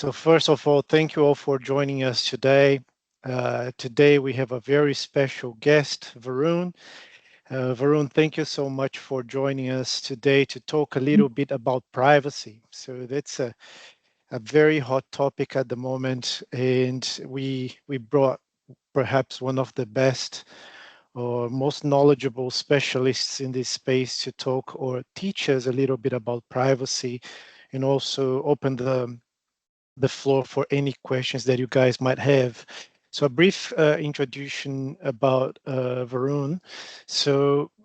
So first of all, thank you all for joining us today. Today we have a very special guest, Varun. Varun, thank you so much for joining us today to talk a little bit about privacy. So that's a very hot topic at the moment, and we brought perhaps one of the best or most knowledgeable specialists in this space to talk or teach us a little bit about privacy, and also open the floor for any questions that you guys might have. So a brief introduction about Varun.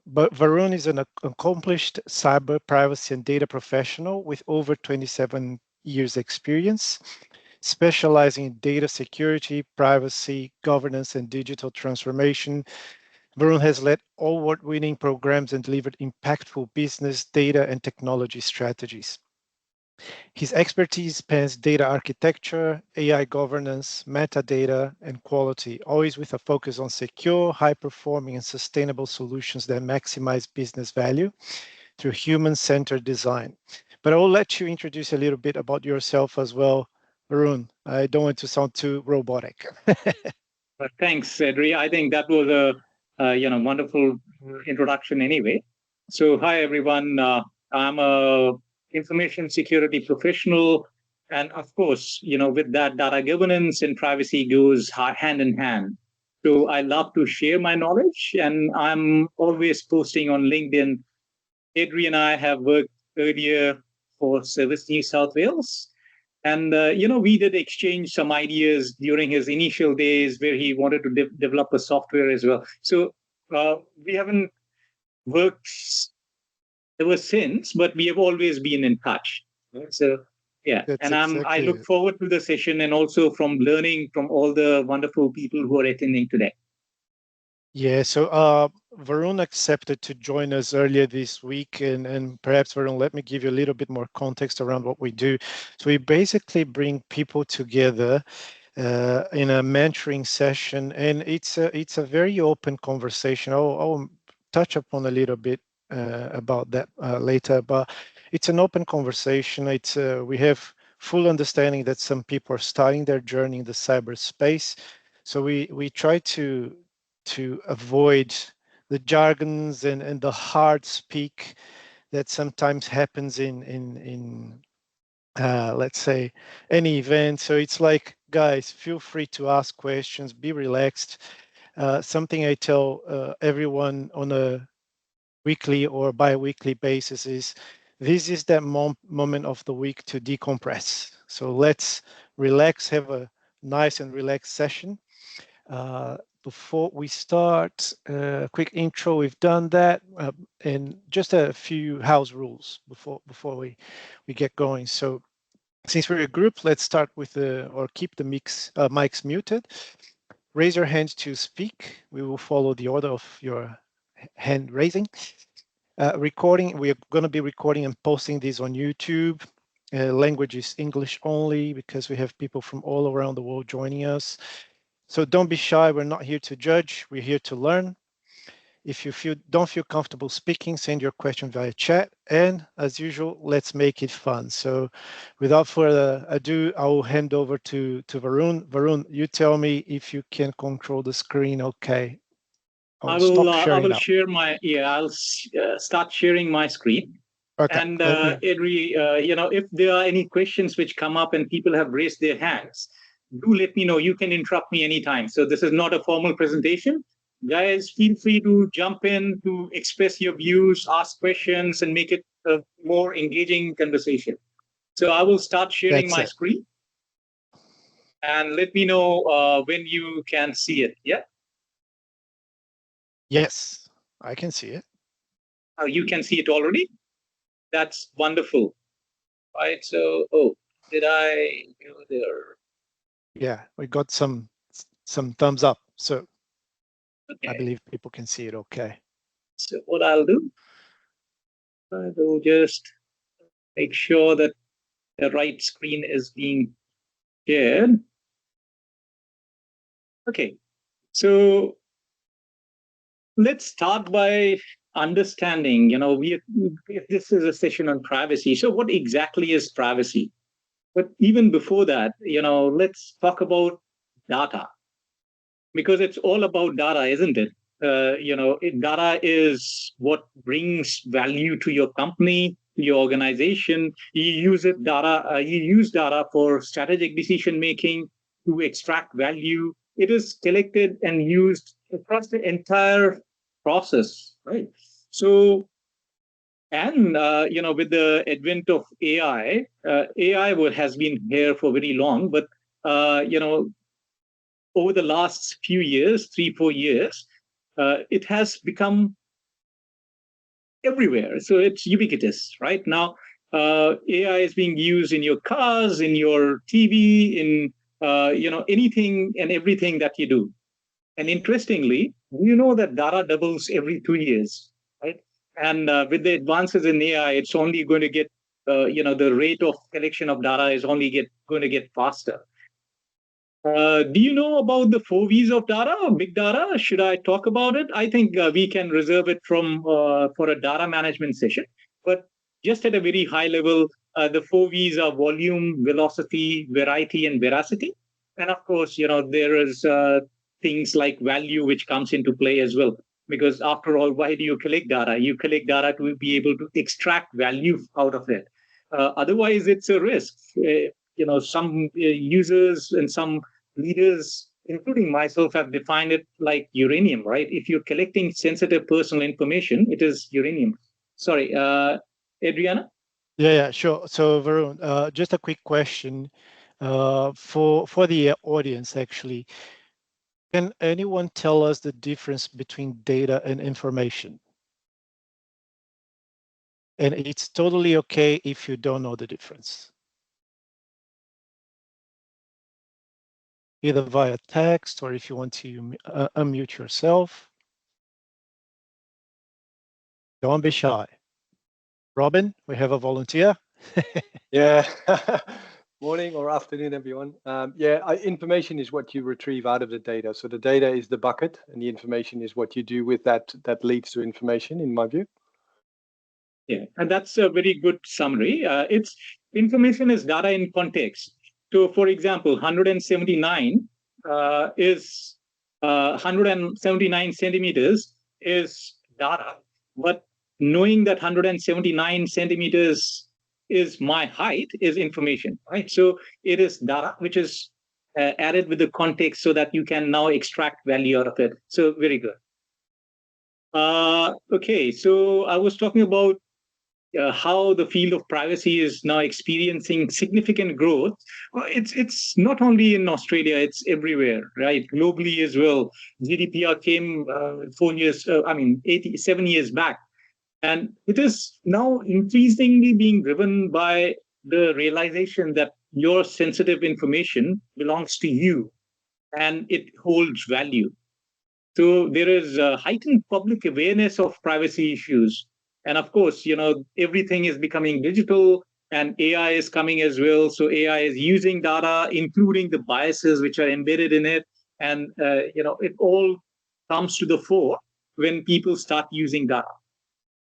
But Varun is an accomplished cyber privacy and data professional with over 27 years experience, specializing in data security, privacy, governance, and digital transformation. Varun has led award-winning programs and delivered impactful business, data, and technology strategies. His expertise spans data architecture, AI governance, metadata, and quality, always with a focus on secure, high-performing, and sustainable solutions that maximize business value through human-centered design. But I will let you introduce a little bit about yourself as well, Varun. I don't want to sound too robotic. Thanks, Adri. I think that was a wonderful introduction anyway. So hi everyone. I'm a information security professional, and of course, with that, data governance and privacy goes hand in hand. So I love to share my knowledge, and I'm always posting on LinkedIn. Adri and I have worked earlier for Service New South Wales. And, we did exchange some ideas during his initial days where he wanted to develop a software as well. So we haven't worked ever since, but we have always been in touch. So, yeah. That's And I look forward to the session and also from learning from all the wonderful people who are attending today. Yeah, so Varun accepted to join us earlier this week, and perhaps Varun, let me give you a little bit more context around what we do. So we basically bring people together in a mentoring session, and it's a very open conversation. I'll touch upon a little bit about that later, but it's an open conversation. It's we have full understanding that some people are starting their journey in the cyberspace, so we try to avoid the jargons and the hard speak that sometimes happens in let's say any event. So it's like, guys, feel free to ask questions, be relaxed. Something I tell everyone on a weekly or bi-weekly basis is this is that moment of the week to decompress. So let's relax, have a nice and relaxed session. Before we start, quick intro, we've done that, and just a few house rules before we get going. So since we're a group, let's start with or keep the mics muted. Raise your hand to speak. We will follow the order of your hand raising. Recording, we are going to be recording and posting this on YouTube. Language is English only because we have people from all around the world joining us. So don't be shy. We're not here to judge. We're here to learn. If you don't feel comfortable speaking, send your question via chat. And as usual, let's make it fun. So without further ado, I will hand over to Varun. Varun, you tell me if you can control the screen. Okay. I will share my, I'll start sharing my screen. Okay. And Adri, if there are any questions which come up and people have raised their hands, do let me know. You can interrupt me anytime. So this is not a formal presentation. Guys, feel free to jump in to express your views, ask questions, and make it a more engaging conversation. So I will start sharing my screen. And let me know when you can see it. Yeah? Yes, I can see it. Oh, you can see it already? That's wonderful. Right. So, did I go there? Yeah, we got some thumbs up. So okay. I believe people can see it okay. So what I'll do, I will just make sure that the right screen is being shared. Okay. So let's start by understanding, this is a session on privacy. So what exactly is privacy? But even before that, let's talk about data, because it's all about data, isn't it? Data is what brings value to your company, to your organization. You use data for strategic decision making, to extract value. It is collected and used across the entire process, right? So, and with the advent of AI, has been here for very long, but over the last few years, 3, 4 years, it has become everywhere. So it's ubiquitous, right? Now, AI is being used in your cars, in your TV, in anything and everything that you do. And interestingly, you know that data doubles every 2 years, right? And with the advances in AI, it's only going to get, the rate of collection of data is only going to get faster. Do you know about the 4 V's of data or big data? Should I talk about it? I think we can reserve it for a data management session. But just at a very high level, the 4 V's are volume, velocity, variety, and veracity. And of course, there is things like value which comes into play as well. Because after all, why do you collect data? You collect data to be able to extract value out of it. Otherwise, it's a risk. Some users and some leaders, including myself, have defined it like uranium, right? If you're collecting sensitive personal information, it is uranium. Sorry, Adriana? Yeah, sure. So Varun, just a quick question for the audience, actually. Can anyone tell us the difference between data and information? And it's totally okay if you don't know the difference. Either via text or if you want to unmute yourself. Don't be shy. Robin, we have a volunteer. Yeah. Morning or afternoon, everyone. Information is what you retrieve out of the data. So the data is the bucket, and the information is what you do with that leads to information, in my view. Yeah, and that's a very good summary. It's information is data in context. So, for example, 179 is 179 centimeters is data, but knowing that 179 centimeters is my height is information, right? So it is data which is added with the context so that you can now extract value out of it. So very good. Okay, so I was talking about how the field of privacy is now experiencing significant growth. Well, it's not only in Australia; it's everywhere, right? Globally as well. GDPR came 4 years, 7 years back, and it is now increasingly being driven by the realization that your sensitive information belongs to you, and it holds value. So there is a heightened public awareness of privacy issues. And of course, everything is becoming digital and AI is coming as well. So AI is using data, including the biases which are embedded in it. And, it all comes to the fore when people start using data.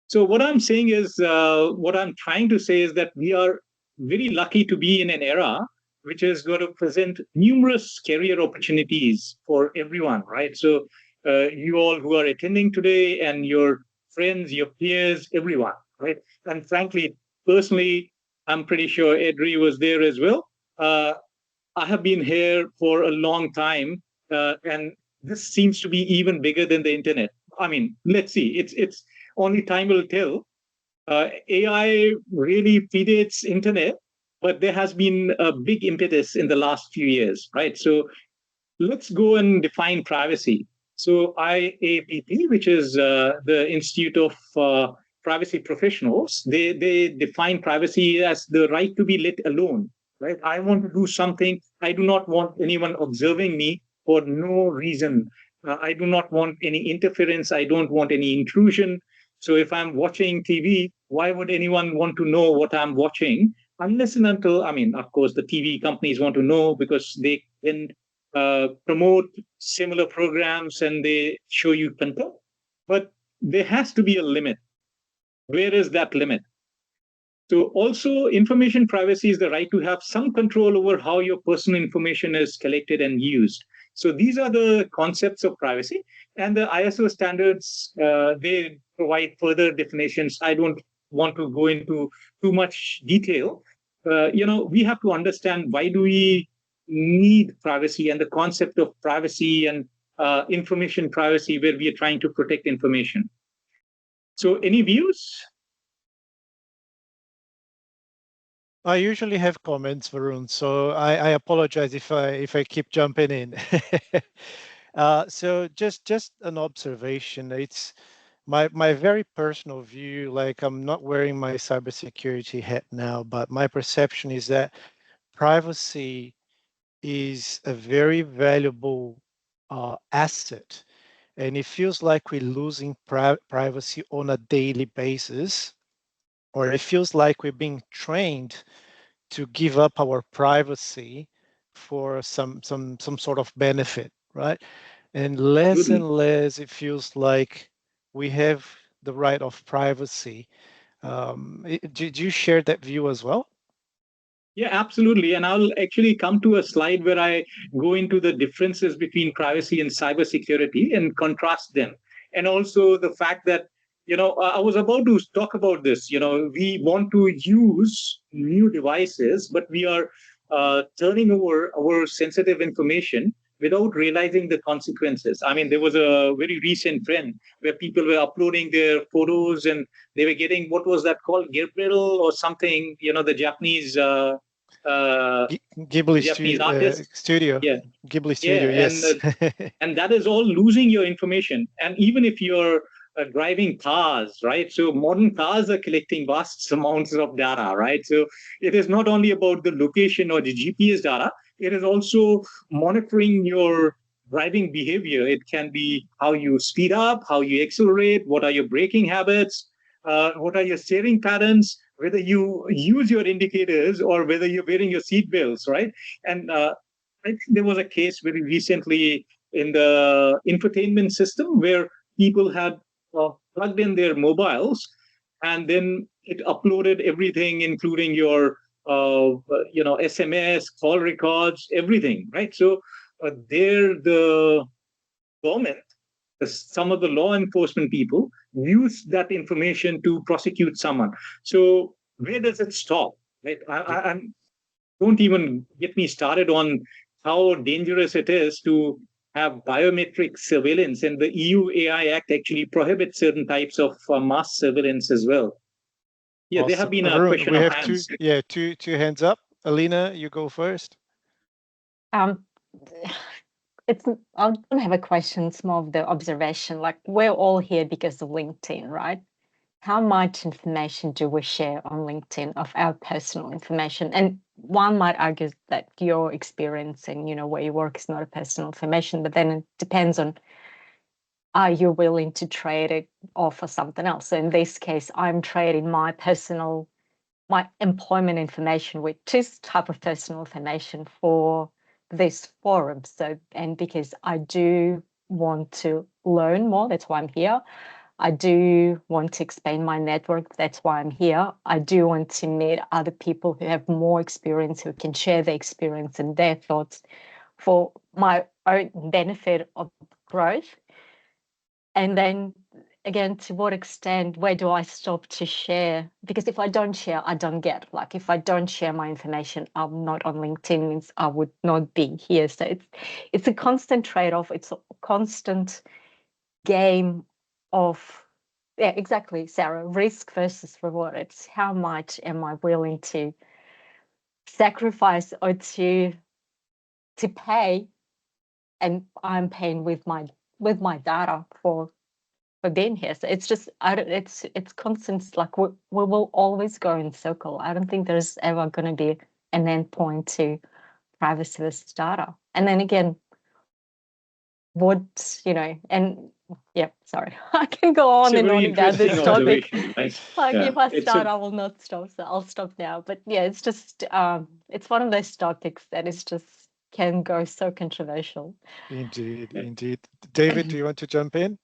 So what I'm saying is, what I'm trying to say is that we are very lucky to be in an era which is going to present numerous career opportunities for everyone, right? So you all who are attending today and your friends, your peers, everyone, right? And frankly, personally, I'm pretty sure Adri was there as well. I have been here for a long time, and this seems to be even bigger than the internet. I mean, let's see. It's only time will tell. AI really predates internet, but there has been a big impetus in the last few years, right? So let's go and define privacy. So IAPP, which is the Institute of Privacy Professionals, they define privacy as the right to be let alone, right? I want to do something. I do not want anyone observing me for no reason. I do not want any interference. I don't want any intrusion. So if I'm watching TV, why would anyone want to know what I'm watching? Unless and until, I mean, of course, the TV companies want to know because they can promote similar programs and they show you content. But there has to be a limit. Where is that limit? So also information privacy is the right to have some control over how your personal information is collected and used. So these are the concepts of privacy, and the ISO standards, they provide further definitions. I don't want to go into too much detail. We have to understand why do we need privacy and the concept of privacy and information privacy where we are trying to protect information. So any views? I usually have comments, Varun, so I apologize if I keep jumping in. So just an observation. It's my very personal view. Like, I'm not wearing my cybersecurity hat now, but my perception is that privacy is a very valuable asset, and it feels like we're losing privacy on a daily basis, or it feels like we're being trained to give up our privacy for some sort of benefit, right? And Absolutely. less it feels like we have the right of privacy. Do you share that view as well? Yeah, absolutely. And I'll actually come to a slide where I go into the differences between privacy and cybersecurity and contrast them. And also the fact that, I was about to talk about this. We want to use new devices, but we are turning over our sensitive information without realizing the consequences. I mean, there was a very recent trend where people were uploading their photos and they were getting, what was that called, Gabriel or something, the Japanese uh, Ghibli Japanese artist. Studio, Yeah, Ghibli Studio, yeah, yes. and that is all losing your information. And even if you're driving cars, right? So modern cars are collecting vast amounts of data, right? So it is not only about the location or the GPS data; it is also monitoring your driving behavior. It can be how you speed up, how you accelerate, what are your braking habits, what are your steering patterns, whether you use your indicators or whether you're wearing your seat belts, right? And I think there was a case very recently in the infotainment system where people had plugged in their mobiles and then it uploaded everything, including your SMS, call records, everything, right? So there, the government, some of the law enforcement people use that information to prosecute someone. So where does it stop? Right? I'm don't even get me started on how dangerous it is to have biometric surveillance. And the EU AI Act actually prohibits certain types of mass surveillance as well. Yeah, there have Awesome. been a Varun, question we of have two, hands. yeah, two hands up. Alina, you go first. Um, it's I don't have a question. It's more of the observation. Like, we're all here because of LinkedIn, right? How much information do we share on LinkedIn of our personal information? And one might argue that your experience and where you work is not a personal information, but then it depends on, are you willing to trade it off for something else? So in this case, I'm trading my employment information, which is type of personal information, for this forum. So, and because I do want to learn more, that's why I'm here. I do want to expand my network. That's why I'm here. I do want to meet other people who have more experience, who can share their experience and their thoughts for my own benefit of growth. And then again, to what extent, where do I stop to share? Because if I don't share, I don't get. Like, if I don't share my information, I'm not on LinkedIn, means I would not be here. So it's a constant trade-off. It's a constant game of, yeah, exactly, Sarah, risk versus reward. It's how much am I willing to sacrifice or to pay, and I'm paying with my data for being here. So it's just, I don't, it's constant. Like, we will always go in circle. I don't think there's ever going to be an end point to privacy versus data. And then again, and yeah, sorry, I can go It's on a and on very about interesting this topic. observation, right? Like, Yeah, if I it's a start, I will not stop. So I'll stop now. But yeah, it's just it's one of those topics that is just can go so controversial. Indeed, indeed. David, do you want to jump in?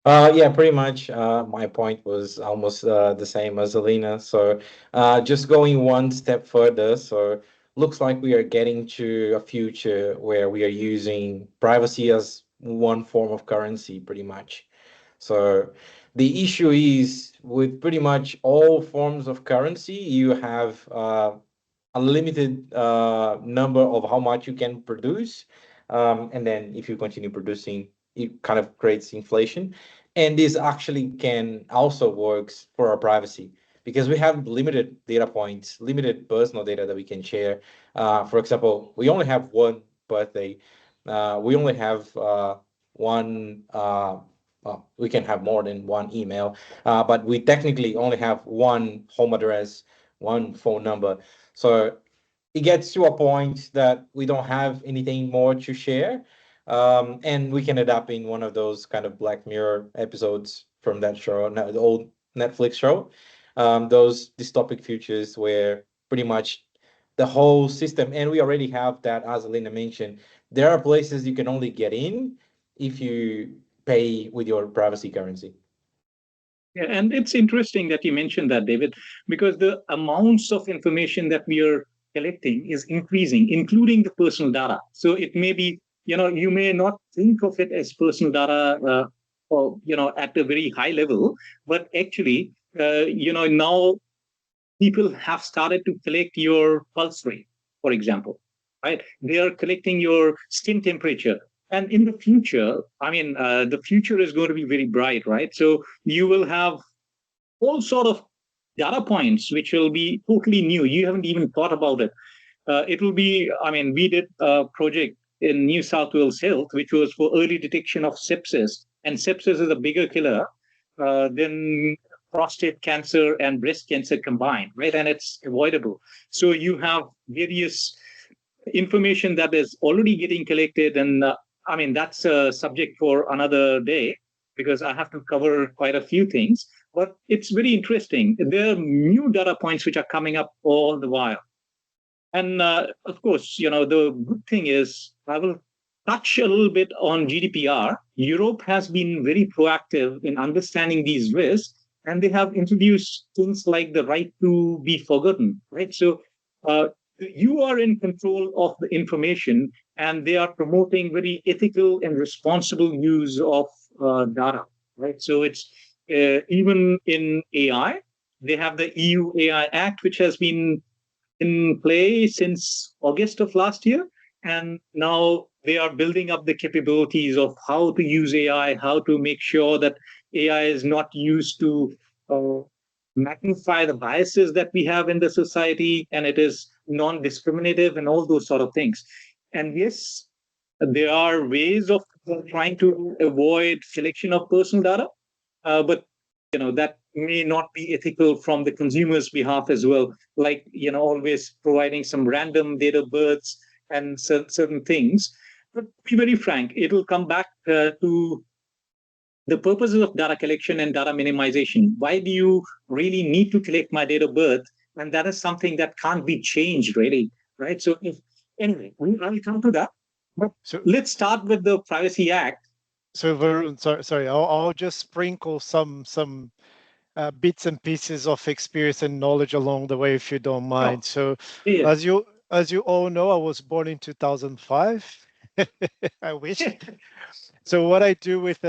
Yeah, pretty much. My point was almost the same as Alina. So, just going one step further. So, looks like we are getting to a future where we are using privacy as one form of currency, pretty much. So, the issue is with pretty much all forms of currency, you have a limited number of how much you can produce. And then if you continue producing, it kind of creates inflation. And this actually can also works for our privacy because we have limited data points, limited personal data that we can share. For example, we only have one birthday. We only have one. We can have more than one email, but we technically only have one home address, one phone number. So it gets to a point that we don't have anything more to share. And we can end up in one of those kind of Black Mirror episodes from that show, the old Netflix show. Those dystopic futures where pretty much the whole system, and we already have that, as Alina mentioned, there are places you can only get in if you pay with your privacy currency. Yeah, and it's interesting that you mentioned that, David, because the amounts of information that we are collecting is increasing, including the personal data. So it may be, you may not think of it as personal data, or at a very high level, but actually, now people have started to collect your pulse rate, for example, right? They are collecting your skin temperature. And in the future, the future is going to be very bright, right? So you will have all sort of data points which will be totally new. You haven't even thought about it. It will be, we did a project in New South Wales Health, which was for early detection of sepsis. And sepsis is a bigger killer than prostate cancer and breast cancer combined, right? And it's avoidable. So you have various information that is already getting collected. And that's a subject for another day because I have to cover quite a few things. But it's very interesting. There are new data points which are coming up all the while. And of course, the good thing is I will touch a little bit on GDPR. Europe has been very proactive in understanding these risks, and they have introduced things like the right to be forgotten, right? So you are in control of the information, and they are promoting very ethical and responsible use of data, right? So it's even in AI, they have the EU AI Act, which has been in play since August of last year. And now they are building up the capabilities of how to use AI, how to make sure that AI is not used to uh, magnify the biases that we have in the society and it is non discriminative and all those sort of things. And yes, there are ways of trying to avoid collection of personal data, but that may not be ethical from the consumer's behalf as well, like always providing some random date of births and certain things. But to be very frank, it'll come back to the purposes of data collection and data minimization. Why do you really need to collect my date of birth? And that is something that can't be changed, really, right? So anyway, I'll come to that. But So, let's start with the Privacy Act. so Varun, sorry, I'll just sprinkle some bits and pieces of experience and knowledge along the way, if you don't mind. So, Yeah. as you all know, I was born in 2005. I wish. So, what I do with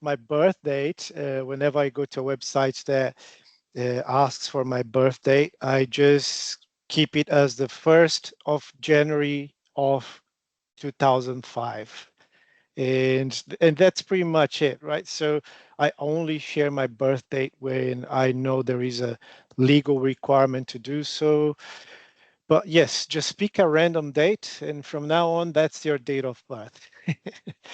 my birth date, whenever I go to a website that asks for my birth date, I just keep it as the 1st of January of 2005. And that's pretty much it, right? So I only share my birth date when I know there is a legal requirement to do so. But yes, just pick a random date, and from now on, that's your date of birth.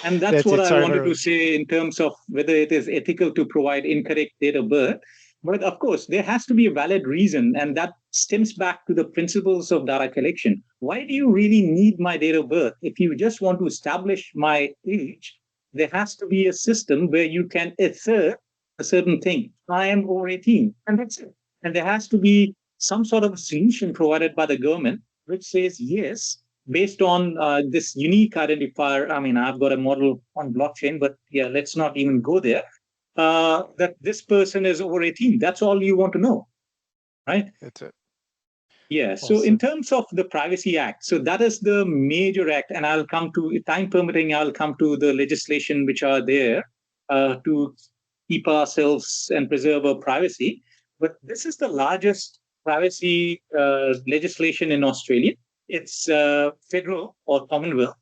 And that's That's what it. I Sorry, wanted to Varun. say in terms of whether it is ethical to provide incorrect date of birth. But of course, there has to be a valid reason, and that stems back to the principles of data collection. Why do you really need my date of birth? If you just want to establish my age, there has to be a system where you can assert a certain thing. I am over 18, and that's it. And there has to be some sort of a solution provided by the government which says, yes, based on this unique identifier. I've got a model on blockchain, but yeah, let's not even go there. that this person is over 18. That's all you want to know, right? That's it. Yeah. So in terms of the Privacy Act, so that is the major act, and I'll come to, time permitting, I'll come to the legislation which are there to keep ourselves and preserve our privacy. But this is the largest privacy legislation in Australia. It's federal or Commonwealth.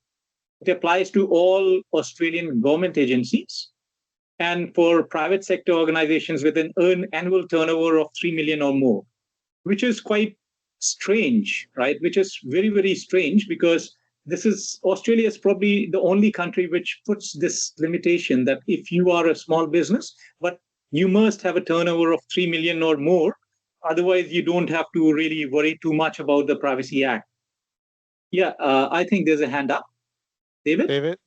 It applies to all Australian government agencies and for private sector organizations with an annual turnover of 3 million or more, which is quite strange, right? Which is very, very strange, because this is, Australia is probably the only country which puts this limitation that if you are a small business, but you must have a turnover of 3 million or more, otherwise you don't have to really worry too much about the Privacy Act. Yeah, I think there's a hand up. David? David?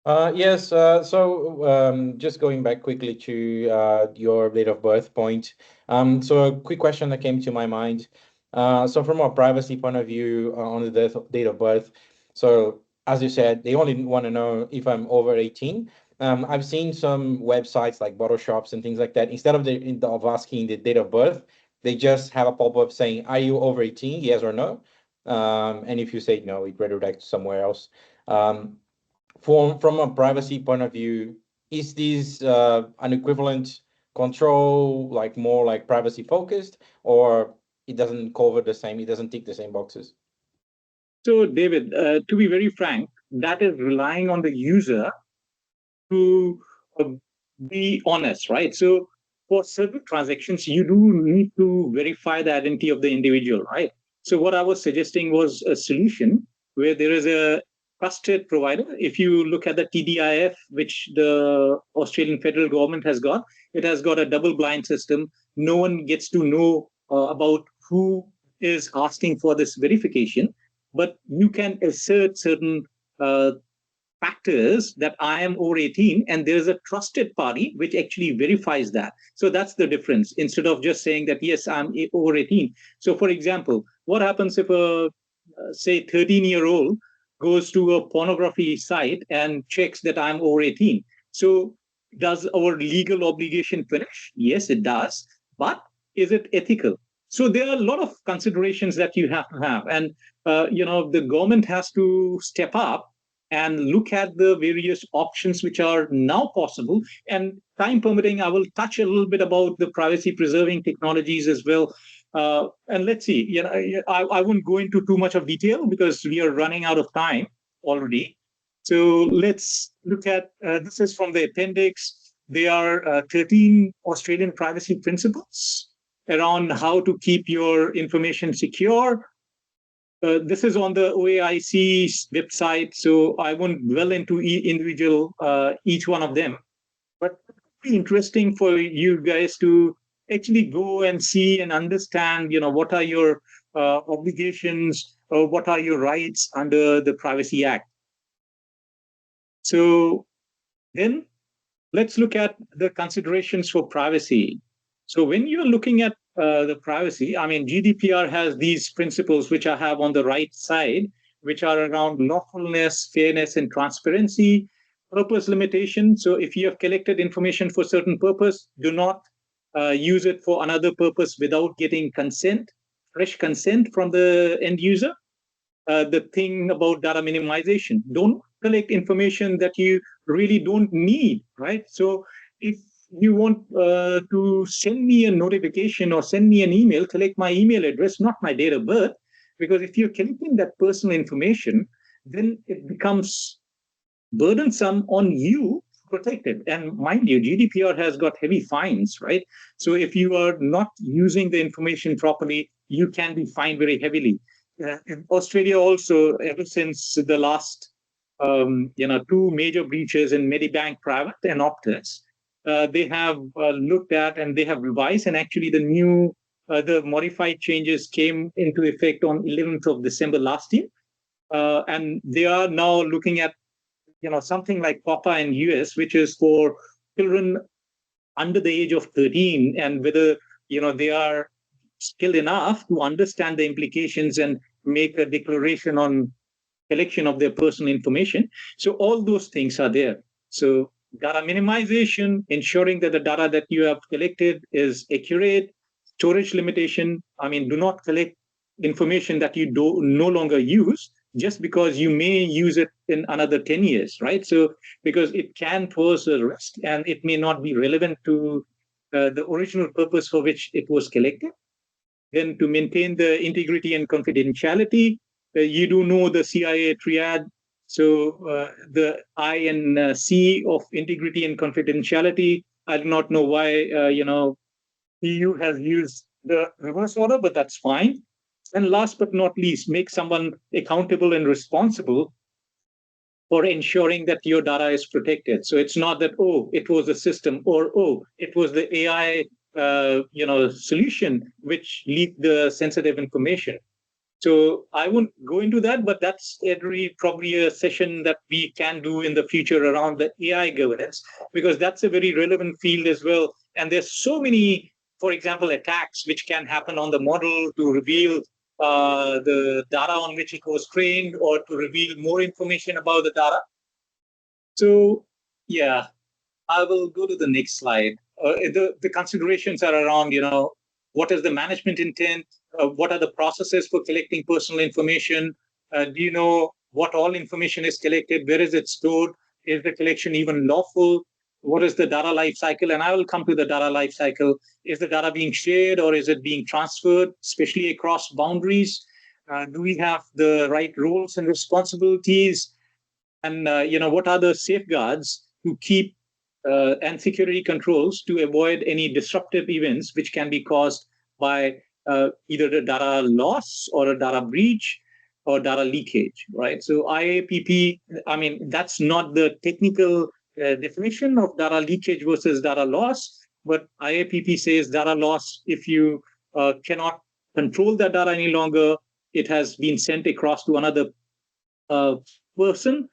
Yes, just going back quickly to your date of birth point. So a quick question that came to my mind. So from a privacy point of view on the date of birth, so as you said, they only want to know if I'm over 18. I've seen some websites like bottle shops and things like that. Instead of asking the date of birth, they just have a pop-up saying, "Are you over 18? Yes or no?" And if you say no, it redirects somewhere else. From a privacy point of view, is this an equivalent control, like more like privacy focused, or it doesn't cover the same, it doesn't tick the same boxes? So, David, to be very frank, that is relying on the user to uh, be honest, right? So, for certain transactions, you do need to verify the identity of the individual, right? So, what I was suggesting was a solution where there is a trusted provider. If you look at the TDIF, which the Australian federal government has got, it has got a double blind system. No one gets to know about who is asking for this verification, but you can assert certain factors that I am over 18, and there's a trusted party which actually verifies that. So that's the difference. Instead of just saying that, yes, I'm over 18. So, for example, what happens if a, say, 13-year-old goes to a pornography site and checks that I'm over 18? So, does our legal obligation finish? Yes, it does. But is it ethical? So there are a lot of considerations that you have to have, and the government has to step up and look at the various options which are now possible. And time permitting, I will touch a little bit about the privacy preserving technologies as well. And let's see, I won't go into too much of detail because we are running out of time already. So let's look at, this is from the appendix. There are 13 Australian privacy principles around how to keep your information secure. This is on the OAIC's website, so I won't dwell into each one of them. But it would be interesting for you guys to actually go and see and understand, what are your obligations or what are your rights under the Privacy Act. So then let's look at the considerations for privacy. So when you're looking at the privacy, I mean, GDPR has these principles which I have on the right side, which are around lawfulness, fairness, and transparency, purpose limitation. So if you have collected information for a certain purpose, do not use it for another purpose without getting fresh consent from the end user. The thing about data minimization, don't collect information that you really don't need, right? So if you want to send me a notification or send me an email, collect my email address, not my date of birth, because if you're collecting that personal information, then it becomes burdensome on you to protect it. And mind you, GDPR has got heavy fines, right? So if you are not using the information properly, you can be fined very heavily. In Australia also, ever since the last two major breaches in Medibank Private and Optus, they have looked at and they have revised, and actually the modified changes came into effect on 11th of December last year. And they are now looking at, something like POPA in US, which is for children under the age of 13, and whether, they are skilled enough to understand the implications and make a declaration on collection of their personal information. So all those things are there. So data minimization, ensuring that the data that you have collected is accurate, storage limitation. I mean, do not collect information that you no longer use just because you may use it in another 10 years, right? So, because it can pose a risk and it may not be relevant to the original purpose for which it was collected. Then to maintain the integrity and confidentiality, you do know the CIA triad. So the I and C of integrity and confidentiality, I do not know why, EU has used the reverse order, but that's fine. And last but not least, make someone accountable and responsible for ensuring that your data is protected. So it's not that, oh, it was a system, or, oh, it was the AI solution which leaked the sensitive information. So I won't go into that, but that's probably a session that we can do in the future around the AI governance, because that's a very relevant field as well. And there's so many, for example, attacks which can happen on the model to reveal the data on which it was trained, or to reveal more information about the data. So, yeah, I will go to the next slide. The considerations are around, what is the management intent? What are the processes for collecting personal information? Do you know what all information is collected? Where is it stored? Is the collection even lawful? What is the data lifecycle? And I will come to the data lifecycle. Is the data being shared, or is it being transferred, especially across boundaries? Do we have the right roles and responsibilities? And what are the safeguards to keep and security controls to avoid any disruptive events which can be caused by either a data loss or a data breach or data leakage, right? So IAPP, I mean, that's not the technical definition of data leakage versus data loss, but IAPP says data loss if you cannot control that data any longer, it has been sent across to another person,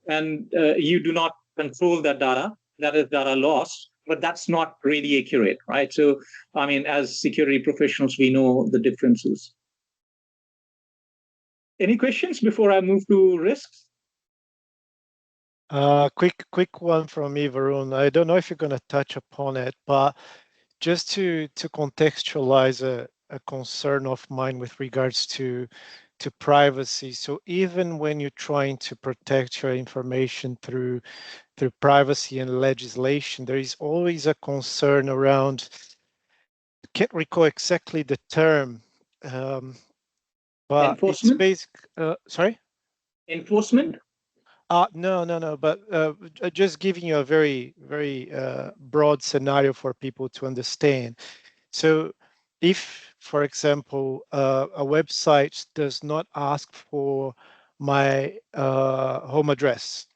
and you do not control that data, that is data loss, but that's not really accurate, right? So, I mean, as security professionals, we know the differences. Any questions before I move to risks? Quick one from me, Varun. I don't know if you're going to touch upon it, but just to contextualize a concern of mine with regards to privacy. So even when you're trying to protect your information through privacy and legislation, there is always a concern around, can't recall exactly the term, but it's basic. Sorry? Enforcement? No. But just giving you a very broad scenario for people to understand. So if, for example, a website does not ask for my home address,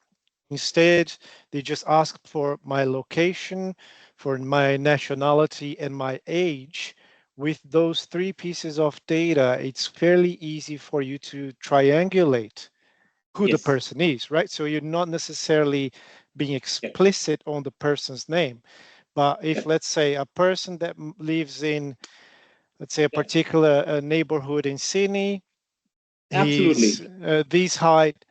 instead, they just ask for my location, for my nationality, and my age. With those three pieces of data, it's fairly easy for you to triangulate who the person is, right? So you're not necessarily being explicit on the person's name. But if, let's say, a person that lives in, let's say, a particular neighborhood in Sydney, he's this height,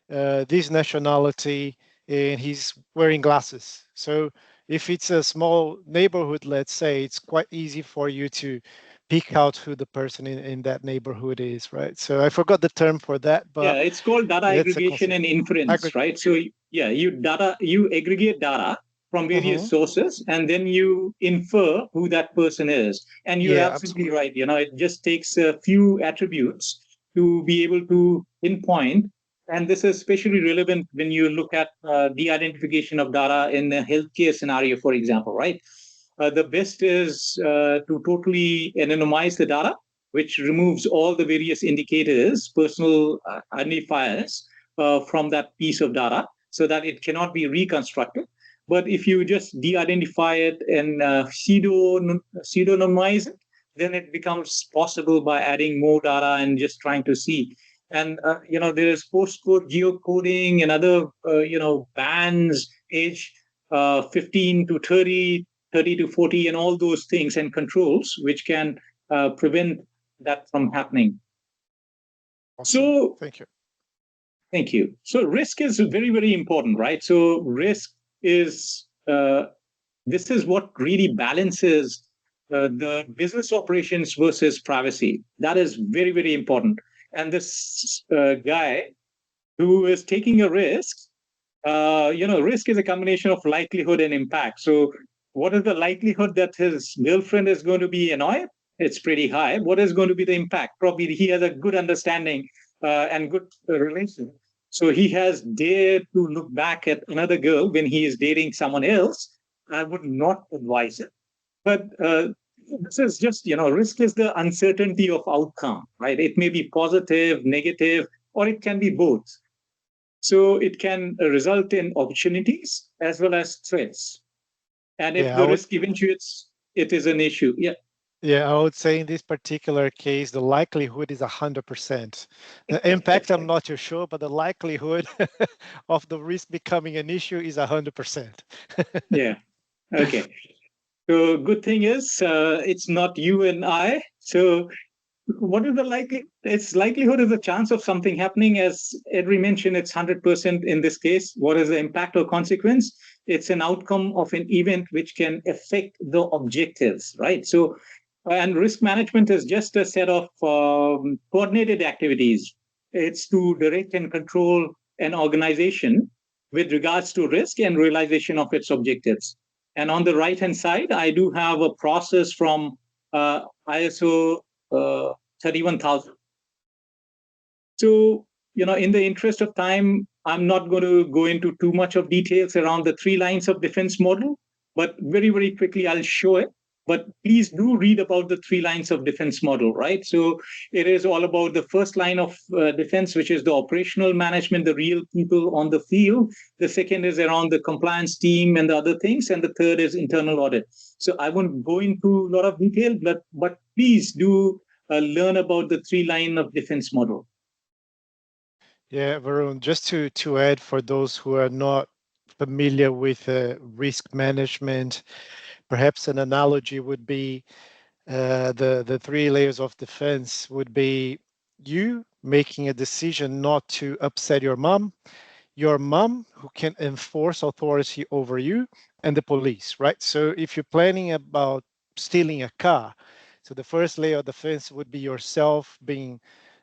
this nationality, and he's wearing glasses. So if it's a small neighborhood, let's say, it's quite easy for you to pick out who the person in that neighborhood is, right? So I forgot the term for that, but it's called data aggregation and inference, right? So you aggregate data from various sources, and then you infer who that person is. And you're absolutely right. It just takes a few attributes to be able to pinpoint. And this is especially relevant when you look at de-identification of data in a healthcare scenario, for example, right? The best is to totally anonymize the data, which removes all the various indicators, personal identifiers from that piece of data, so that it cannot be reconstructed. But if you just de-identify it and pseudonymize it, then it becomes possible by adding more data and just trying to see. And, there is postcode geocoding and other, bands, age 15 to 30, 30 to 40, and all those things, and controls which can prevent that from happening. Awesome. So, thank you. Thank you. So risk is very, very important, right? So risk is this is what really balances the business operations versus privacy. That is very, very important. And this guy who is taking a risk, risk is a combination of likelihood and impact. So what is the likelihood that his girlfriend is going to be annoyed? It's pretty high. What is going to be the impact? Probably he has a good understanding and good relation. So he has dared to look back at another girl when he is dating someone else. I would not advise it. But this is just, risk is the uncertainty of outcome, right? It may be positive, negative, or it can be both. So it can result in opportunities as well as threats. And if the risk eventuates, it is an issue. Yeah. Yeah, I would say in this particular case, the likelihood is 100%. The impact, I'm not too sure, but the likelihood of the risk becoming an issue is 100%. Yeah. Okay. So good thing is it's not you and I. So what is the likelihood? Its likelihood is the chance of something happening. As Adri mentioned, it's 100% in this case. What is the impact or consequence? It's an outcome of an event which can affect the objectives, right? So, and risk management is just a set of coordinated activities. It's to direct and control an organization with regards to risk and realization of its objectives. And on the right-hand side, I do have a process from ISO 31,000. So, in the interest of time, I'm not going to go into too much of details around the 3 lines of defense model, but very, very quickly, I'll show it. But please do read about the 3 lines of defense model, right? So it is all about the first line of defense, which is the operational management, the real people on the field. The second is around the compliance team and the other things. And the third is internal audit. So I won't go into a lot of detail, but please do learn about the 3 line of defense model. Yeah, Varun, just to add for those who are not familiar with risk management, perhaps an analogy would be the 3 layers of defense would be you making a decision not to upset your mom who can enforce authority over you, and the police, right? So if you're planning about stealing a car, so the first layer of defense would be yourself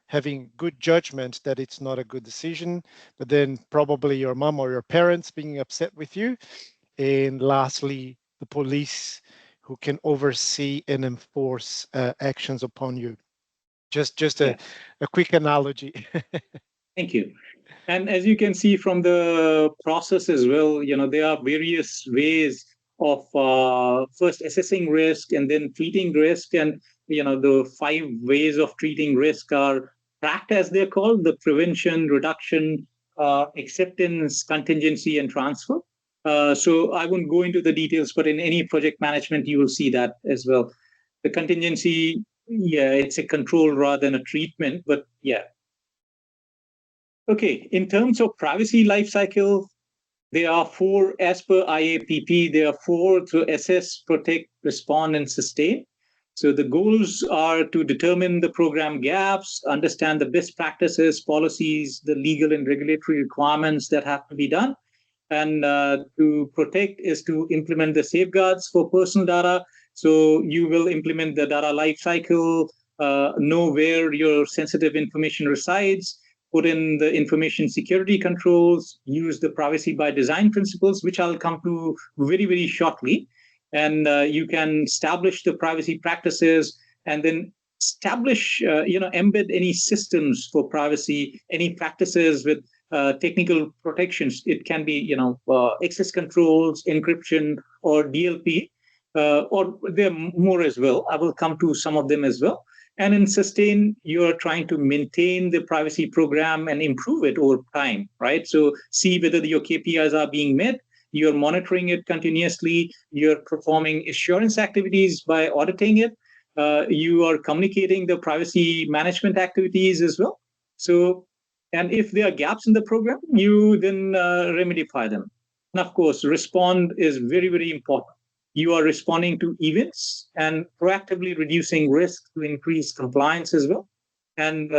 having good judgment that it's not a good decision, but then probably your mom or your parents being upset with you. And lastly, the police who can oversee and enforce actions upon you. Just a quick analogy. Thank you. And as you can see from the process as well, there are various ways of first assessing risk and then treating risk. And, the 5 ways of treating risk are PRACT, as they're called: the prevention, reduction, acceptance, contingency, and transfer. So I won't go into the details, but in any project management, you will see that as well. The contingency, it's a control rather than a treatment, but yeah. Okay, in terms of privacy lifecycle, there are 4, as per IAPP, there are 4 to assess, protect, respond, and sustain. So the goals are to determine the program gaps, understand the best practices, policies, the legal and regulatory requirements that have to be done. And to protect is to implement the safeguards for personal data. So you will implement the data lifecycle, know where your sensitive information resides, put in the information security controls, use the privacy by design principles, which I'll come to very, very shortly. And you can establish the privacy practices and then establish, embed any systems for privacy, any practices with technical protections. It can be, access controls, encryption, or DLP, or there are more as well. I will come to some of them as well. And in sustain, you're trying to maintain the privacy program and improve it over time, right? So see whether your KPIs are being met. You're monitoring it continuously. You're performing assurance activities by auditing it. You are communicating the privacy management activities as well. So, and if there are gaps in the program, you then remedify them. And of course, respond is very, very important. You are responding to events and proactively reducing risk to increase compliance as well. And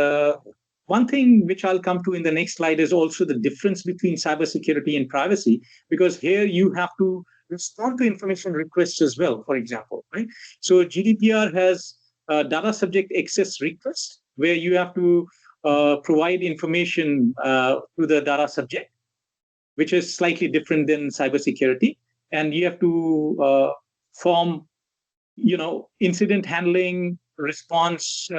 one thing which I'll come to in the next slide is also the difference between cybersecurity and privacy, because here you have to respond to information requests as well, for example, right? So GDPR has data subject access request, where you have to provide information to the data subject, which is slightly different than cybersecurity. And you have to form, incident handling, response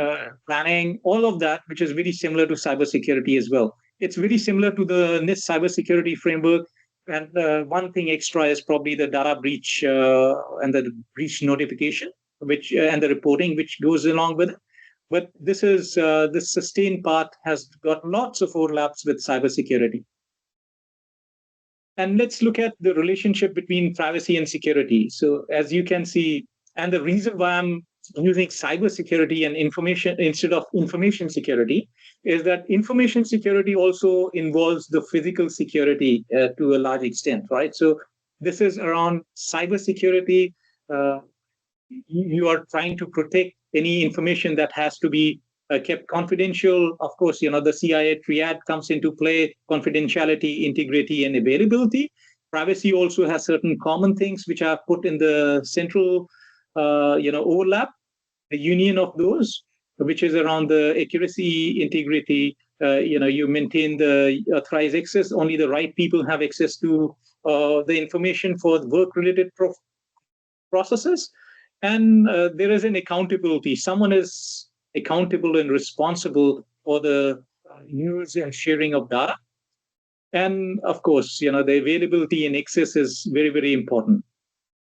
planning, all of that, which is very similar to cybersecurity as well. It's very similar to the NIST cybersecurity framework. And one thing extra is probably the data breach and the breach notification, which and the reporting which goes along with it. But this is this sustained part has got lots of overlaps with cybersecurity. And let's look at the relationship between privacy and security. So as you can see, and the reason why I'm using cybersecurity and information instead of information security is that information security also involves the physical security to a large extent, right? So this is around cybersecurity. You are trying to protect any information that has to be kept confidential. Of course, the CIA triad comes into play: confidentiality, integrity, and availability. Privacy also has certain common things which are put in the central overlap, the union of those, which is around the accuracy, integrity. You maintain the authorized access. Only the right people have access to the information for work-related processes. And there is an accountability. Someone is accountable and responsible for the use and sharing of data. And of course, the availability and access is very, very important.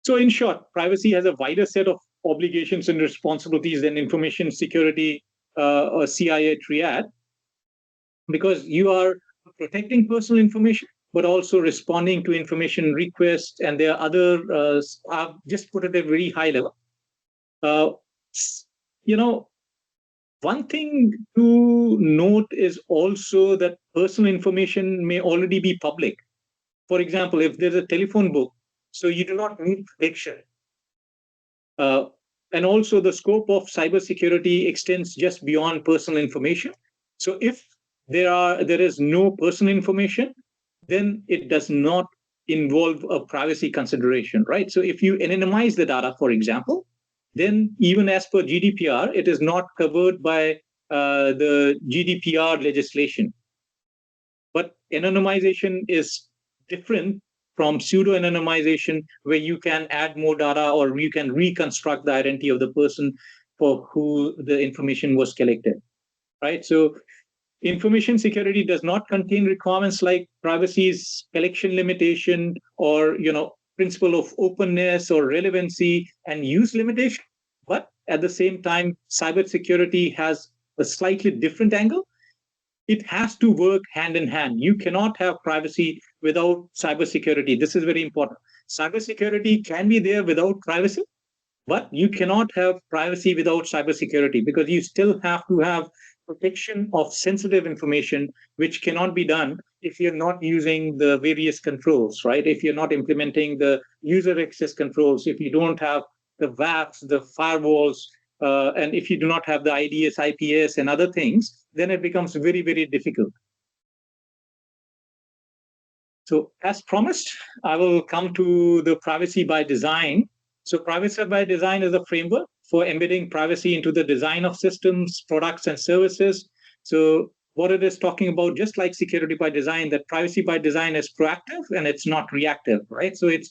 So in short, privacy has a wider set of obligations and responsibilities than information security or CIA triad, because you are protecting personal information, but also responding to information requests. And there are other, I've just put it at a very high level. One thing to note is also that personal information may already be public. For example, if there's a telephone book, so you do not need protection. And also the scope of cybersecurity extends just beyond personal information. So if there is no personal information, then it does not involve a privacy consideration, right? So if you anonymize the data, for example, then even as per GDPR, it is not covered by the GDPR legislation. But anonymization is different from pseudo-anonymization, where you can add more data or you can reconstruct the identity of the person for who the information was collected, right? So information security does not contain requirements like privacy's collection limitation or, principle of openness or relevancy and use limitation. But at the same time, cybersecurity has a slightly different angle. It has to work hand in hand. You cannot have privacy without cybersecurity. This is very important. Cybersecurity can be there without privacy, but you cannot have privacy without cybersecurity, because you still have to have protection of sensitive information, which cannot be done if you're not using the various controls, right? If you're not implementing the user access controls, if you don't have the VAPs, the firewalls, and if you do not have the IDS, IPS, and other things, then it becomes very, very difficult. So as promised, I will come to the privacy by design. So privacy by design is a framework for embedding privacy into the design of systems, products, and services. So what it is talking about, just like security by design, that privacy by design is proactive and it's not reactive, right? So it's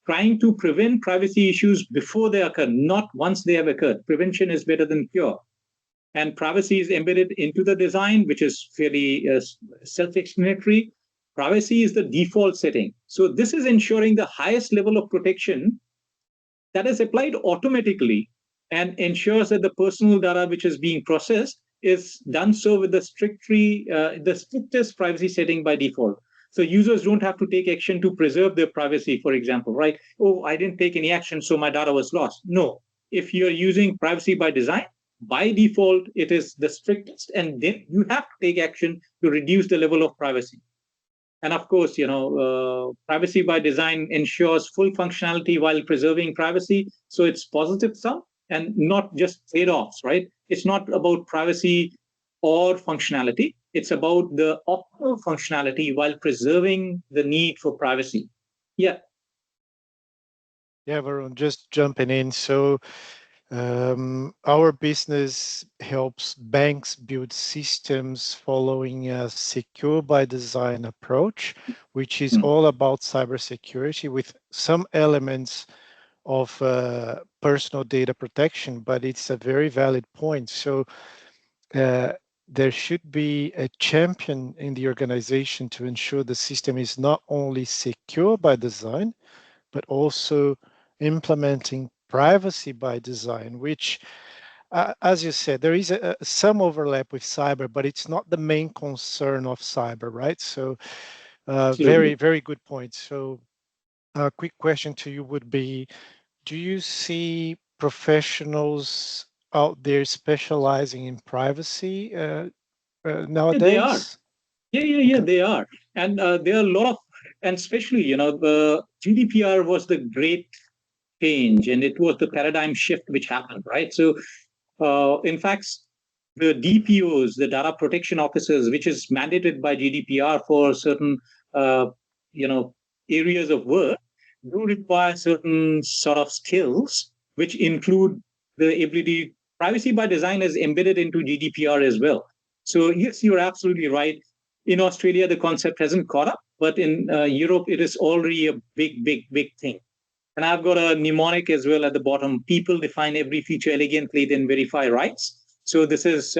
trying to prevent privacy issues before they occur, not once they have occurred. Prevention is better than cure. And privacy is embedded into the design, which is fairly self-explanatory. Privacy is the default setting. So this is ensuring the highest level of protection that is applied automatically and ensures that the personal data which is being processed is done so with the strictest privacy setting by default. So users don't have to take action to preserve their privacy, for example, right? Oh, I didn't take any action, so my data was lost. No, if you're using privacy by design, by default, it is the strictest, and then you have to take action to reduce the level of privacy. And of course, privacy by design ensures full functionality while preserving privacy. So it's positive sum and not just trade-offs, right? It's not about privacy or functionality. It's about the optimal functionality while preserving the need for privacy. Yeah. Yeah, Varun, just jumping in. So our business helps banks build systems following a secure by design approach, which is all about cybersecurity with some elements of personal data protection, but it's a very valid point. So there should be a champion in the organization to ensure the system is not only secure by design, but also implementing privacy by design, which, as you said, there is some overlap with cyber, but it's not the main concern of cyber, right? So very, very good point. So a quick question to you would be, do you see professionals out there specializing in privacy nowadays? Yeah, Okay. they are. And there are a lot of, and especially, the GDPR was the great change and it was the paradigm shift which happened, right? So, in fact, the DPOs, the data protection officers, which is mandated by GDPR for certain, uh, you know, areas of work, do require certain sort of skills, which include the ability. Privacy by design is embedded into GDPR as well. So yes, you're absolutely right. In Australia, the concept hasn't caught up, but in Europe, it is already a big thing. And I've got a mnemonic as well at the bottom. People define every feature elegantly, then verify rights. So this is,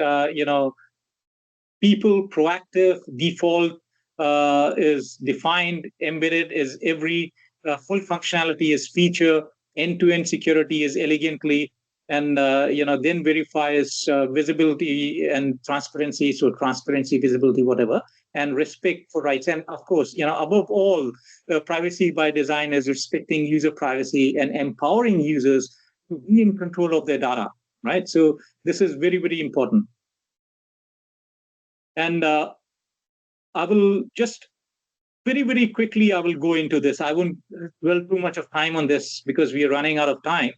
people, proactive, default is defined, embedded is every full functionality is feature, end-to-end security is elegantly, and then verify is visibility and transparency. So transparency, visibility, whatever, and respect for rights. And of course, above all, privacy by design is respecting user privacy and empowering users to be in control of their data. Right. So this is very important. And I will just very quickly, I will go into this. I won't dwell too much of time on this because we are running out of time.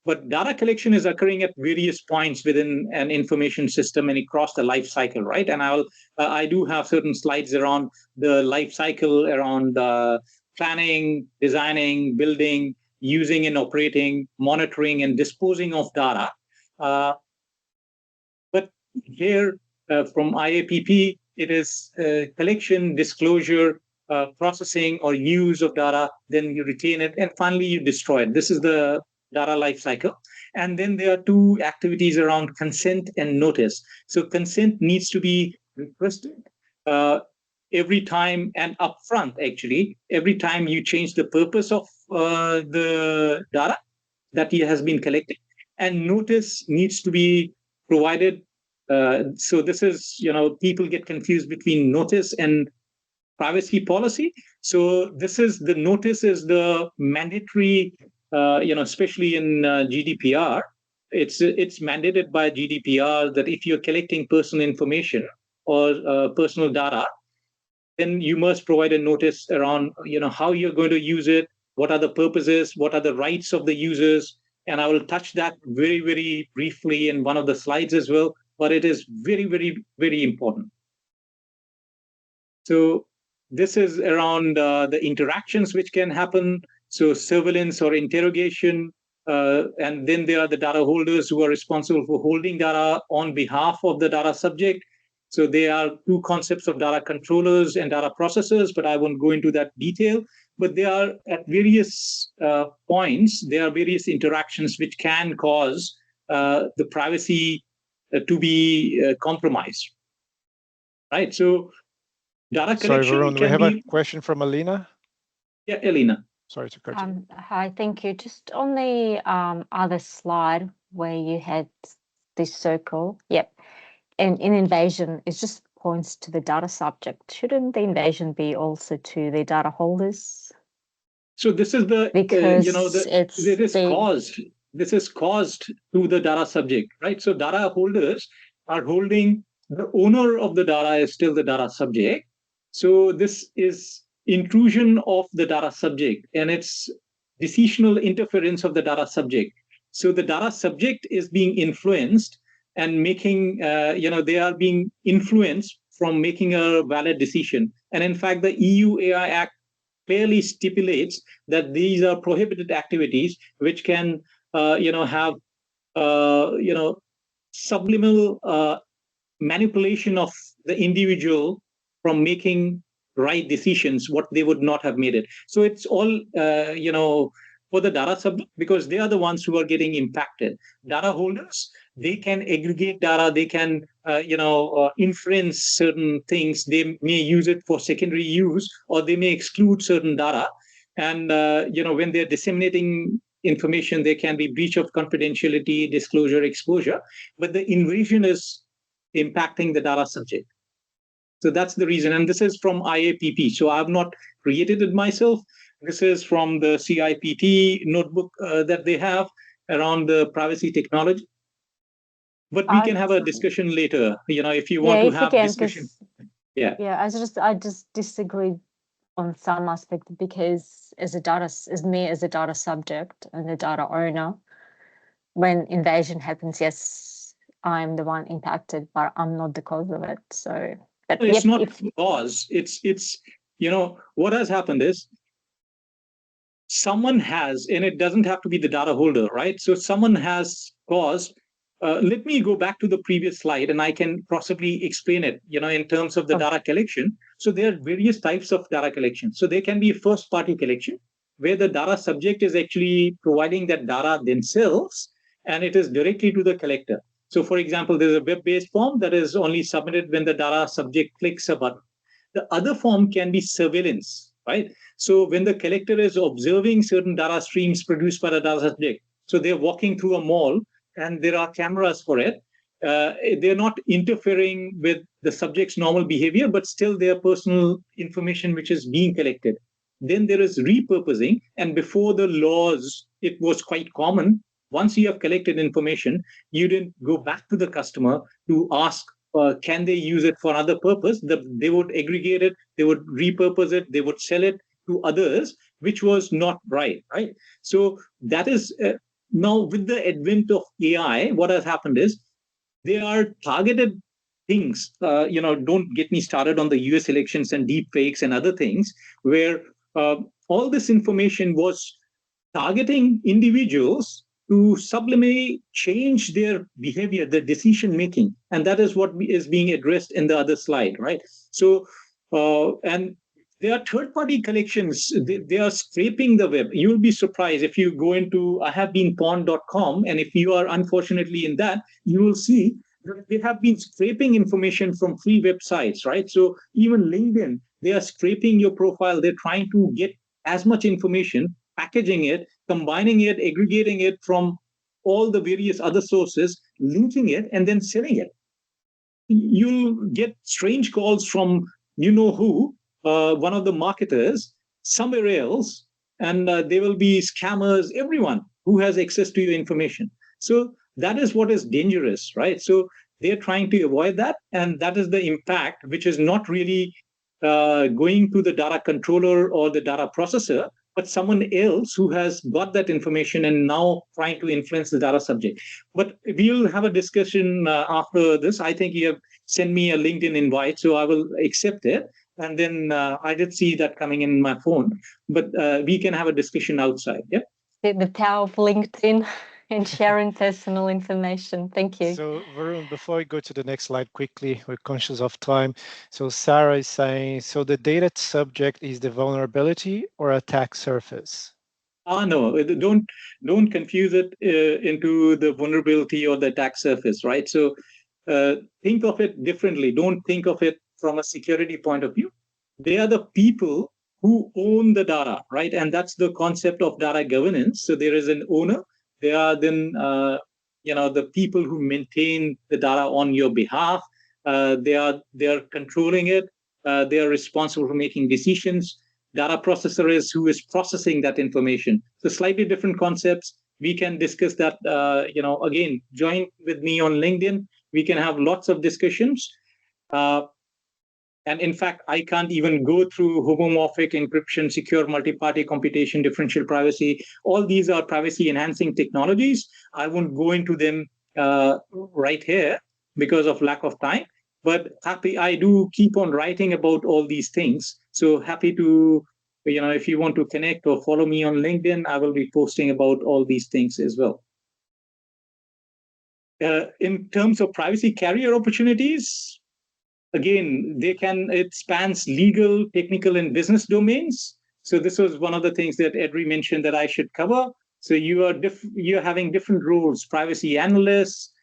But data collection is occurring at various points within an information system and across the life cycle, right? And I do have certain slides around the life cycle, around planning, designing, building, using and operating, monitoring, and disposing of data. But here from IAPP, it is collection, disclosure, processing or use of data, then you retain it, and finally you destroy it. This is the data life cycle. And then there are two activities around consent and notice. So consent needs to be requested every time and upfront, actually, every time you change the purpose of the data that has been collected. And notice needs to be provided. So this is, people get confused between notice and privacy policy. So this is the notice is the mandatory, especially in GDPR. It's mandated by GDPR that if you're collecting personal information or personal data, then you must provide a notice around, how you're going to use it, what are the purposes, what are the rights of the users. And I will touch that very briefly in one of the slides as well, but it is very important. So this is around the interactions which can happen. So surveillance or interrogation, and then there are the data holders who are responsible for holding data on behalf of the data subject. So there are two concepts of data controllers and data processors, but I won't go into that detail. But there are at various points, there are various interactions which can cause the privacy to be compromised. Right. So data collection. Sorry, Varun, we have a question from Alina. Yeah, Elena. Sorry to cut you. Hi, thank you. Just on the other slide where you had this circle, yep. And in invasion, it just points to the data subject. Shouldn't the invasion be also to the data holders? So this is the this is caused to the data subject, right? So data holders are holding, the owner of the data is still the data subject. So this is intrusion of the data subject and it's decisional interference of the data subject. So the data subject is being influenced and making, they are being influenced from making a valid decision. And in fact, the EU AI Act clearly stipulates that these are prohibited activities which can, have, subliminal manipulation of the individual from making right decisions, what they would not have made it. So it's all, for the data subject, because they are the ones who are getting impacted. Data holders, they can aggregate data, they can, inference certain things, they may use it for secondary use, or they may exclude certain data. And, when they're disseminating information, there can be breach of confidentiality, disclosure, exposure, but the invasion is impacting the data subject. So that's the reason. And this is from IAPP. So I've not created it myself. This is from the CIPT notebook that they have around the privacy technology. But we can have a discussion later, if you want to have discussion. Yeah, I just disagree on some aspect, because as a data subject and a data owner, when invasion happens, yes, I'm the one impacted, but I'm not the cause of it. So, but it's not cause. It's what has happened is someone has, and it doesn't have to be the data holder, right? So someone has caused. Let me go back to the previous slide, and I can possibly explain it, in terms of the data collection. So there are various types of data collection. So there can be first-party collection, where the data subject is actually providing that data themselves, and it is directly to the collector. So, for example, there's a web-based form that is only submitted when the data subject clicks a button. The other form can be surveillance, right? So when the collector is observing certain data streams produced by the data subject, so they're walking through a mall and there are cameras for it, they're not interfering with the subject's normal behavior, but still their personal information which is being collected. Then there is repurposing, and before the laws, it was quite common. Once you have collected information, you didn't go back to the customer to ask, can they use it for another purpose? They would aggregate it, they would repurpose it, they would sell it to others, which was not right? So that is now with the advent of AI, what has happened is they are targeted things. Don't get me started on the US elections and deep fakes and other things, where all this information was targeting individuals to subliminally change their behavior, their decision making, and that is what is being addressed in the other slide, right? So, and there are third-party collections. They are scraping the web. You'll be surprised if you go into ihavebeenpawned.com, and if you are unfortunately in that, you will see that they have been scraping information from free websites, right? So even LinkedIn, they are scraping your profile. They're trying to get as much information, packaging it, combining it, aggregating it from all the various other sources, linking it, and then selling it. You'll get strange calls from who, one of the marketers somewhere else, and there will be scammers, everyone who has access to your information. So that is what is dangerous, right? So they're trying to avoid that, and that is the impact, which is not really going to the data controller or the data processor, but someone else who has got that information and now trying to influence the data subject. But we'll have a discussion after this. I think you have sent me a LinkedIn invite, so I will accept it. And then I did see that coming in my phone, but we can have a discussion outside. Yeah. The power of LinkedIn and sharing personal information. Thank you. So Varun, before we go to the next slide quickly, we're conscious of time. So Sarah is saying, so the data subject is the vulnerability or attack surface? No, don't confuse it into the vulnerability or the attack surface, right? So think of it differently. Don't think of it from a security point of view. They are the people who own the data, right? And that's the concept of data governance. So there is an owner. There are then the people who maintain the data on your behalf. They are controlling it. They are responsible for making decisions. Data processor is who is processing that information. So slightly different concepts. We can discuss that. Again, join with me on LinkedIn. We can have lots of discussions. And in fact, I can't even go through homomorphic encryption, secure multi-party computation, differential privacy. All these are privacy-enhancing technologies. I won't go into them right here because of lack of time. But I do keep on writing about all these things. So happy to, if you want to connect or follow me on LinkedIn, I will be posting about all these things as well. In terms of privacy career opportunities, again, it spans legal, technical, and business domains. So this was one of the things that Adri mentioned that I should cover. So you're having different roles: privacy analysts,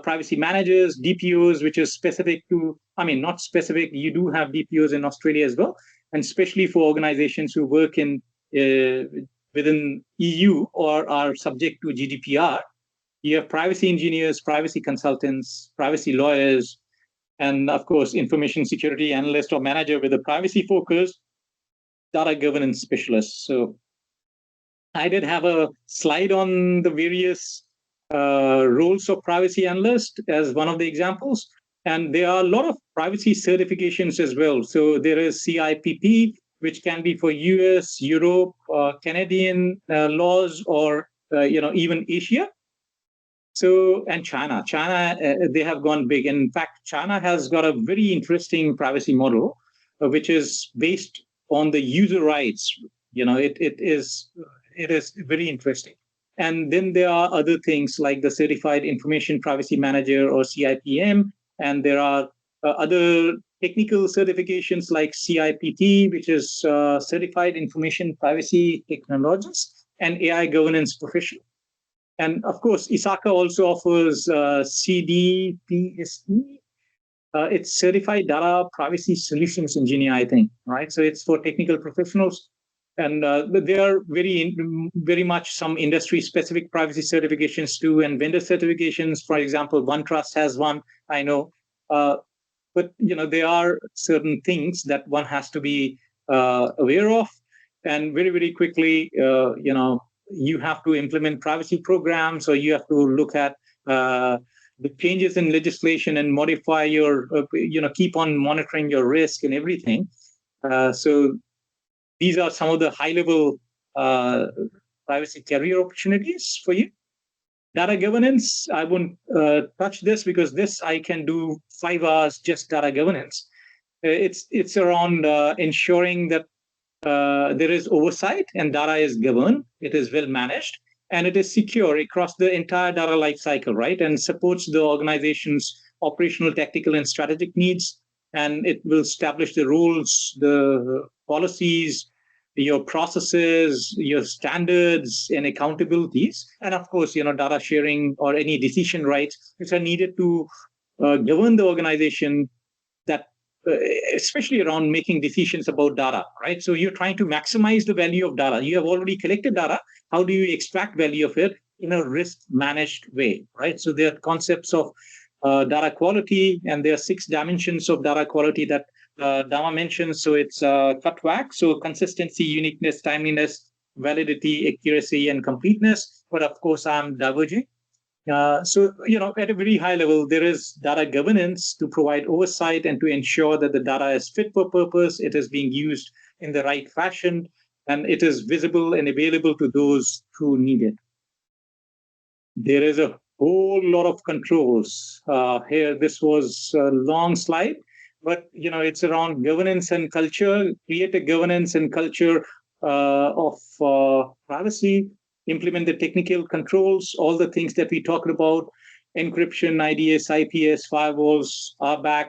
privacy managers, DPOs, which is specific to, not specific, you do have DPOs in Australia as well, and especially for organizations who work in within EU or are subject to GDPR. You have privacy engineers, privacy consultants, privacy lawyers, and of course, information security analyst or manager with a privacy focus, data governance specialist. So I did have a slide on the various roles of privacy analyst as one of the examples. And there are a lot of privacy certifications as well. So there is CIPP, which can be for US, Europe, Canadian laws, or even Asia. So, and China, they have gone big. In fact, China has got a very interesting privacy model, which is based on the user rights. It is very interesting. And then there are other things like the Certified Information Privacy Manager or CIPM, and there are other technical certifications like CIPT, which is Certified Information Privacy Technologist, and AI Governance Professional. And of course, ISACA also offers CDPSE. It's Certified Data Privacy Solutions Engineer, I think, right? So it's for technical professionals. And there are very much some industry-specific privacy certifications too, and vendor certifications. For example, OneTrust has one, I know. But there are certain things that one has to be aware of. And very, very quickly, you have to implement privacy programs, or you have to look at the changes in legislation and modify your, keep on monitoring your risk and everything. So these are some of the high-level privacy career opportunities for you. Data governance, I won't touch this because this I can do 5 hours just data governance. It's around ensuring that there is oversight and data is governed, it is well managed, and it is secure across the entire data lifecycle, right? And supports the organization's operational, tactical, and strategic needs. And it will establish the rules, the policies, your processes, your standards, and accountabilities. And of course, data sharing or any decision rights which are needed to govern the organization, that especially around making decisions about data, right? So you're trying to maximize the value of data. You have already collected data. How do you extract value of it in a risk-managed way, right? So there are concepts of data quality, and there are 6 dimensions of data quality that Dama mentioned. So it's CUTWAC, so consistency, uniqueness, timeliness, validity, accuracy, and completeness. But of course, I'm diverging. So, at a very high level, there is data governance to provide oversight and to ensure that the data is fit for purpose, it is being used in the right fashion, and it is visible and available to those who need it. There is a whole lot of controls. Here, this was a long slide, but, it's around governance and culture, create a governance and culture of privacy, implement the technical controls, all the things that we talked about, encryption, IDS, IPS, firewalls, RBAC,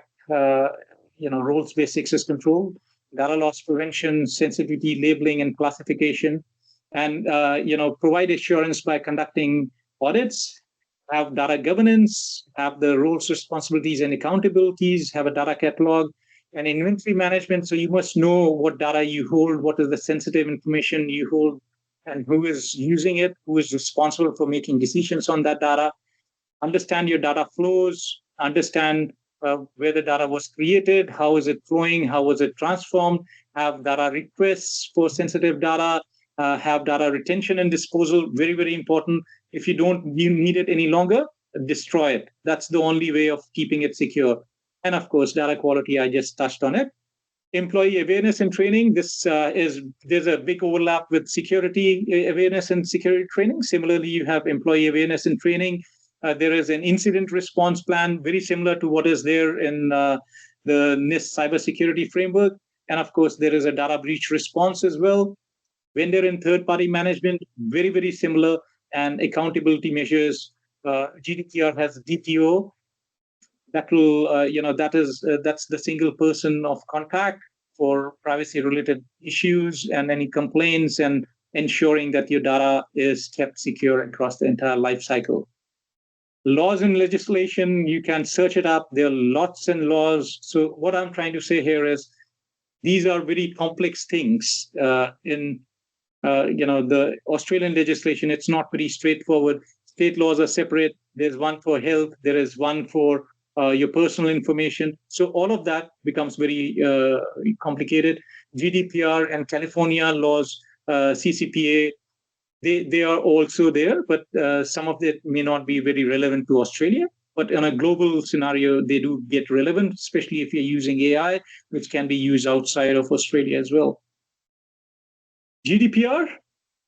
roles-based access control, data loss prevention, sensitivity, labeling, and classification, and, provide assurance by conducting audits, have data governance, have the roles, responsibilities, and accountabilities, have a data catalog, and inventory management. So you must know what data you hold, what is the sensitive information you hold, and who is using it, who is responsible for making decisions on that data. Understand your data flows, understand where the data was created, how is it flowing, how was it transformed, have data requests for sensitive data, have data retention and disposal, very, very important. If you need it any longer, destroy it. That's the only way of keeping it secure. And of course, data quality, I just touched on it. Employee awareness and training. There's a big overlap with security awareness and security training. Similarly, you have employee awareness and training, There is an incident response plan, very similar to what is there in the NIST cybersecurity framework. And of course, there is a data breach response as well. Vendor and third-party management, very, very similar, and accountability measures. GDPR has DPO. That will, that's the single person of contact for privacy-related issues and any complaints, and ensuring that your data is kept secure across the entire life cycle. Laws and legislation, you can search it up. There are lots and laws. So what I'm trying to say here is these are very complex things in the Australian legislation. It's not very straightforward. State laws are separate. There's one for health. There is one for your personal information. So all of that becomes very complicated. GDPR and California laws, CCPA, they are also there, but some of it may not be very relevant to Australia. But in a global scenario, they do get relevant, especially if you're using AI, which can be used outside of Australia as well. GDPR,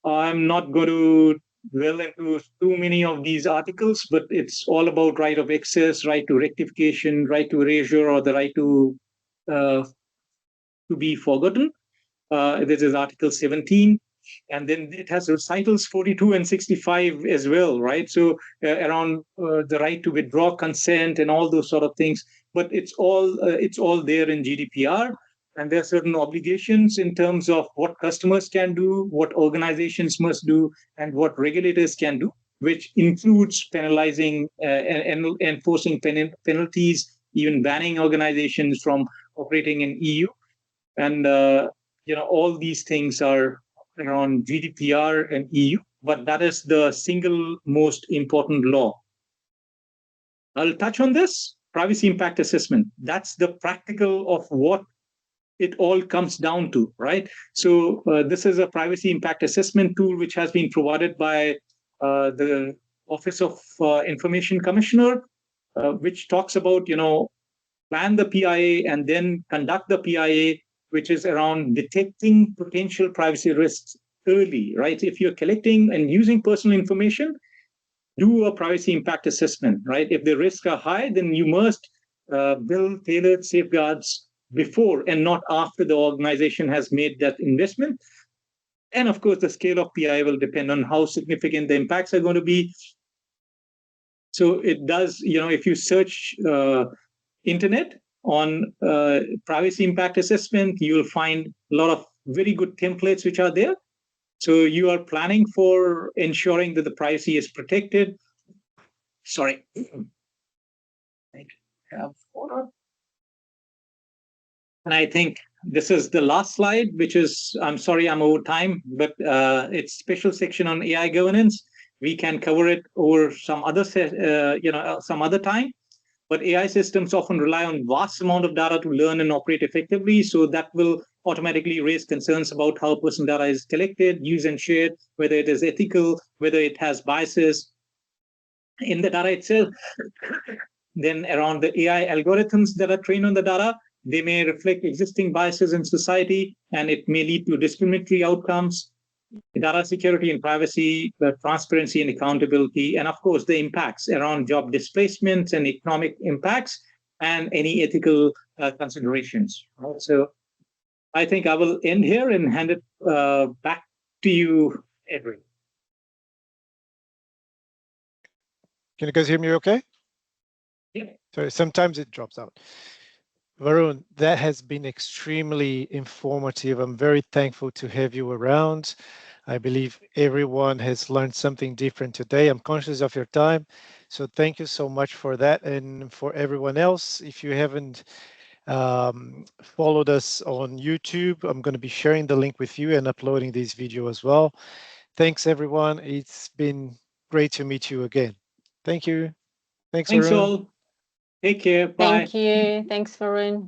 I'm not going to dwell into too many of these articles, but it's all about right of access, right to rectification, right to erasure, or the right to be forgotten. This is Article 17. And then it has recitals 42 and 65 as well, right? So around the right to withdraw consent and all those sort of things. But it's all there in GDPR. And there are certain obligations in terms of what customers can do, what organizations must do, and what regulators can do, which includes penalizing and enforcing penalties, even banning organizations from operating in EU. And all these things are around GDPR and EU, but that is the single most important law. I'll touch on this privacy impact assessment. That's the practical of what it all comes down to, right? So this is a privacy impact assessment tool which has been provided by the Office of Information Commissioner, which talks about, plan the PIA and then conduct the PIA, which is around detecting potential privacy risks early, right? If you're collecting and using personal information, do a privacy impact assessment, right? If the risks are high, then you must build tailored safeguards before and not after the organization has made that investment. And of course, the scale of PI will depend on how significant the impacts are going to be. So it does, if you search internet on privacy impact assessment, you will find a lot of very good templates which are there. So you are planning for ensuring that the privacy is protected. Sorry. And I think this is the last slide, which is, I'm sorry, I'm over time, but it's special section on AI governance. We can cover it over some other, some other time. But AI systems often rely on vast amount of data to learn and operate effectively. So that will automatically raise concerns about how personal data is collected, used, and shared, whether it is ethical, whether it has biases in the data itself. Then around the AI algorithms that are trained on the data, they may reflect existing biases in society, and it may lead to discriminatory outcomes. Data security and privacy, transparency and accountability, and of course the impacts around job displacements and economic impacts, and any ethical considerations. So I think I will end here and hand it back to you, Adri. Can you guys hear me okay? Yeah. Sorry, sometimes it drops out. Varun, that has been extremely informative. I'm very thankful to have you around. I believe everyone has learned something different today. I'm conscious of your time, so thank you so much for that. And for everyone else, if you haven't followed us on YouTube, I'm going to be sharing the link with you and uploading this video as well. Thanks, everyone. It's been great to meet you again. Thank you. Thanks Thanks Varun. all. Take care. Bye. Thank you. Thanks, Varun.